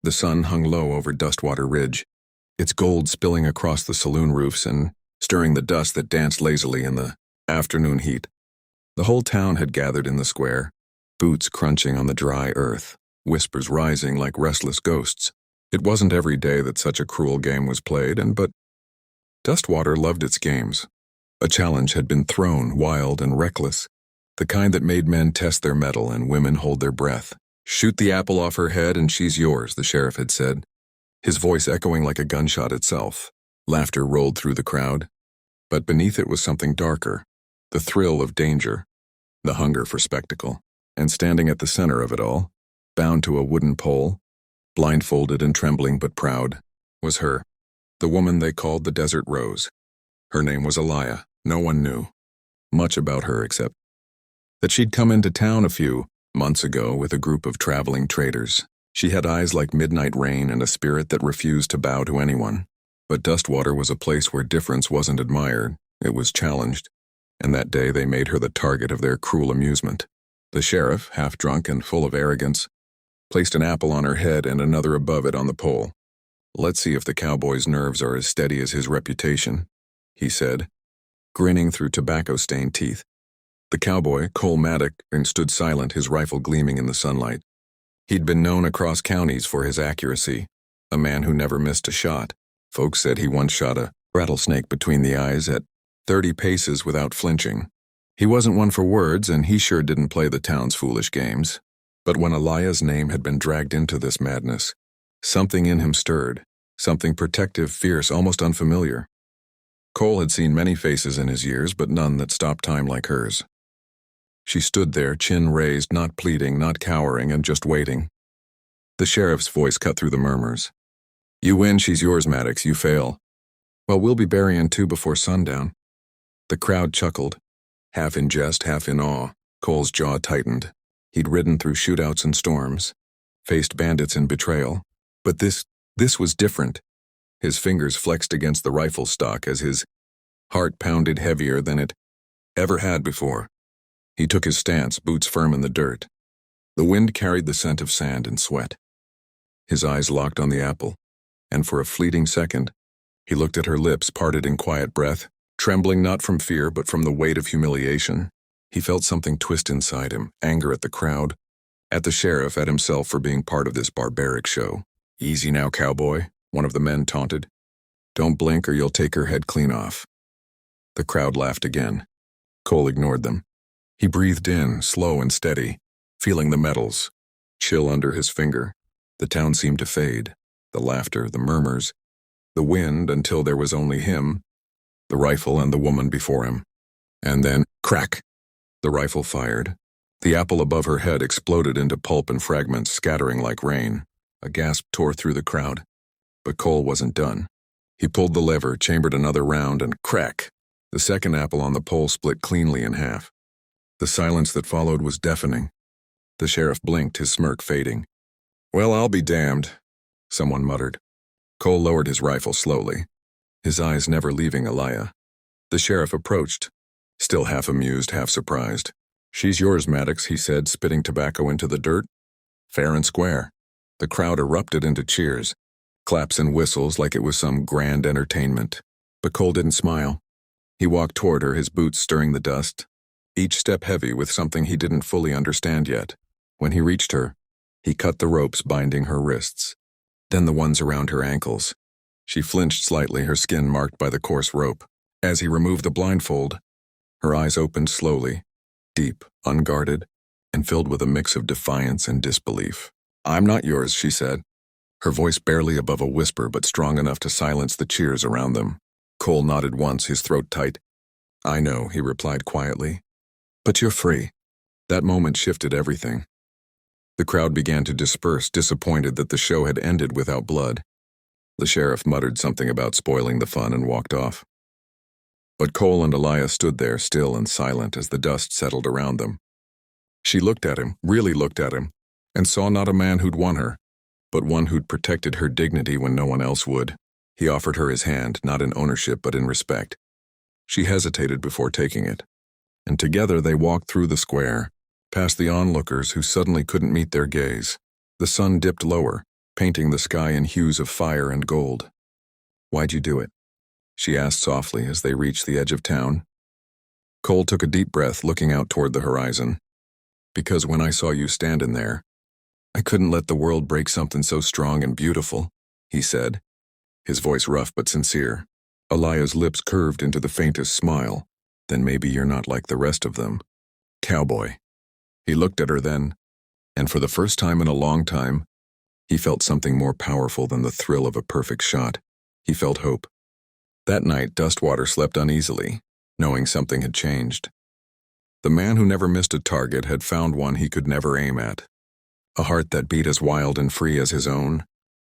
The sun hung low over Dustwater Ridge, its gold spilling across the saloon roofs and stirring the dust that danced lazily in the afternoon heat. The whole town had gathered in the square, boots crunching on the dry earth, whispers rising like restless ghosts. It wasn't every day that such a cruel game was played, but Dustwater loved its games. A challenge had been thrown, wild and reckless, the kind that made men test their mettle and women hold their breath. "Shoot the apple off her head and she's yours," the sheriff had said, his voice echoing like a gunshot itself. Laughter rolled through the crowd, but beneath it was something darker, the thrill of danger, the hunger for spectacle. And standing at the center of it all, bound to a wooden pole, blindfolded and trembling but proud, was her, the woman they called the Desert Rose. Her name was Elia. No one knew much about her except that she'd come into town a few months ago with a group of traveling traders. She had eyes like midnight rain and a spirit that refused to bow to anyone. But Dustwater was a place where difference wasn't admired, it was challenged, and that day they made her the target of their cruel amusement. The sheriff, half drunk and full of arrogance, placed an apple on her head and another above it on the pole. "Let's see if the cowboy's nerves are as steady as his reputation," he said, grinning through tobacco-stained teeth. The cowboy, Cole Maddock, stood silent, his rifle gleaming in the sunlight. He'd been known across counties for his accuracy, a man who never missed a shot. Folks said he once shot a rattlesnake between the eyes at 30 paces without flinching. He wasn't one for words, and he sure didn't play the town's foolish games. But when Elia's name had been dragged into this madness, something in him stirred, something protective, fierce, almost unfamiliar. Cole had seen many faces in his years, but none that stopped time like hers. She stood there, chin raised, not pleading, not cowering, and just waiting. The sheriff's voice cut through the murmurs. "You win, she's yours, Maddox. You fail. Well, we'll be burying two before sundown." The crowd chuckled, half in jest, half in awe. Cole's jaw tightened. He'd ridden through shootouts and storms, faced bandits in betrayal. But this was different. His fingers flexed against the rifle stock as his heart pounded heavier than it ever had before. He took his stance, boots firm in the dirt. The wind carried the scent of sand and sweat. His eyes locked on the apple, and for a fleeting second, he looked at her lips parted in quiet breath, trembling not from fear but from the weight of humiliation. He felt something twist inside him, anger at the crowd, at the sheriff, at himself for being part of this barbaric show. "Easy now, cowboy," one of the men taunted. "Don't blink or you'll take her head clean off." The crowd laughed again. Cole ignored them. He breathed in, slow and steady, feeling the metals chill under his finger. The town seemed to fade, the laughter, the murmurs, the wind, until there was only him, the rifle, and the woman before him. And then, crack! The rifle fired. The apple above her head exploded into pulp and fragments, scattering like rain. A gasp tore through the crowd. But Cole wasn't done. He pulled the lever, chambered another round, and crack! The second apple on the pole split cleanly in half. The silence that followed was deafening. The sheriff blinked, his smirk fading. "Well, I'll be damned," someone muttered. Cole lowered his rifle slowly, his eyes never leaving Elia. The sheriff approached, still half amused, half surprised. "She's yours, Maddox," he said, spitting tobacco into the dirt. Fair and square. The crowd erupted into cheers, claps and whistles like it was some grand entertainment. But Cole didn't smile. He walked toward her, his boots stirring the dust, each step heavy with something he didn't fully understand yet. When he reached her, he cut the ropes binding her wrists, then the ones around her ankles. She flinched slightly, her skin marked by the coarse rope. As he removed the blindfold, her eyes opened slowly, deep, unguarded, and filled with a mix of defiance and disbelief. "I'm not yours," she said, her voice barely above a whisper but strong enough to silence the cheers around them. Cole nodded once, his throat tight. "I know," he replied quietly. "But you're free." That moment shifted everything. The crowd began to disperse, disappointed that the show had ended without blood. The sheriff muttered something about spoiling the fun and walked off. But Cole and Elia stood there, still and silent, as the dust settled around them. She looked at him, really looked at him, and saw not a man who'd won her, but one who'd protected her dignity when no one else would. He offered her his hand, not in ownership but in respect. She hesitated before taking it, and together they walked through the square, past the onlookers who suddenly couldn't meet their gaze. The sun dipped lower, painting the sky in hues of fire and gold. "Why'd you do it?" she asked softly as they reached the edge of town. Cole took a deep breath, looking out toward the horizon. "Because when I saw you standing there, I couldn't let the world break something so strong and beautiful," he said, his voice rough but sincere. Elia's lips curved into the faintest smile. "Then maybe you're not like the rest of them, Cowboy." He looked at her then, and for the first time in a long time, he felt something more powerful than the thrill of a perfect shot. He felt hope. That night, Dustwater slept uneasily, knowing something had changed. The man who never missed a target had found one he could never aim at. A heart that beat as wild and free as his own,